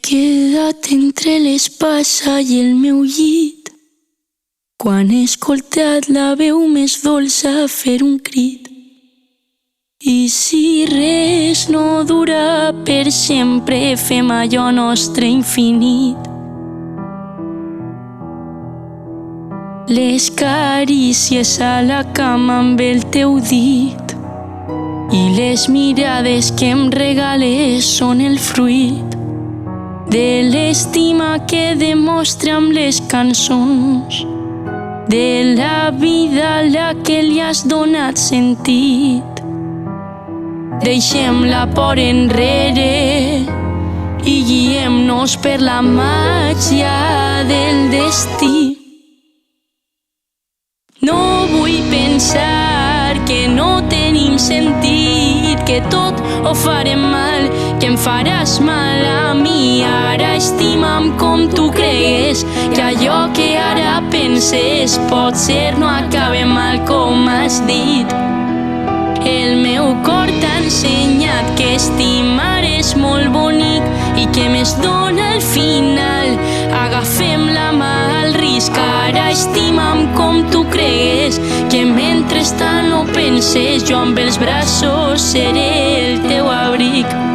quedat entre l'espasa i el meu llit quan he escoltat la veu més dolça fer un crit. I si res no dura per sempre, fem allò nostre infinit. Les carícies a la cama amb el teu dit i les mirades que em regales són el fruit de l'estima que demostra amb les cançons, de la vida a la que li has donat sentit. Deixem la por enrere i guiem-nos per la màgia del destí. No vull pensar que no tenim sentit, que tot ho farem mal, que em faràs mal a mi. Ara estima'm com tu cregues, que allò que ara penses potser no acabe mal com has dit. El meu cor t'ha ensenyat que estimar és molt bonic i que més dona al final. Agafem la mà al risc, ara estima'm com tu cregues, que mentrestant no penses, jo amb els braços seré el teu abric.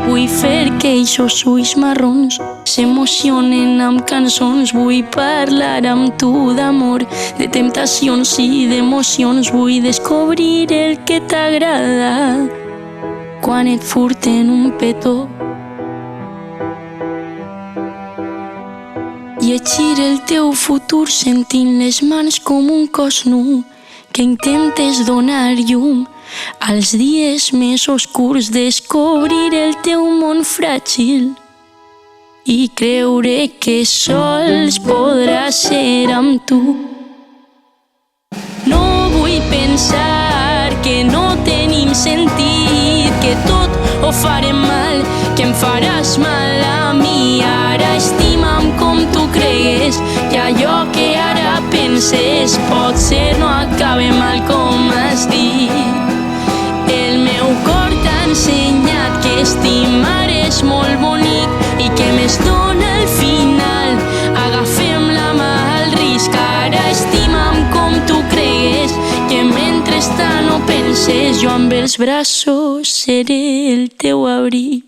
Vull fer que eixos ulls marrons s'emocionen amb cançons. Vull parlar amb tu d'amor, de temptacions i d'emocions. Vull descobrir el que t'agrada quan et furten un petó. Llegir el teu futur sentint les mans com un cos nu que intentes donar llum als dies més oscurs. Descobrir el teu món fràgil i creure que sols podràs ser amb tu. No vull pensar que no tenim sentit, que tot ho farem mal, que em faràs mal a mi. Ara estima'm com tu cregues, que allò que ara penses potser no acabe mal com has dit. El meu cor t'ha ensenyat que estimar és molt bonic i que més dona al final. Agafem la mà al risc, ara estima'm com tu cregues, que mentrestant no penses, jo amb els braços seré el teu abric.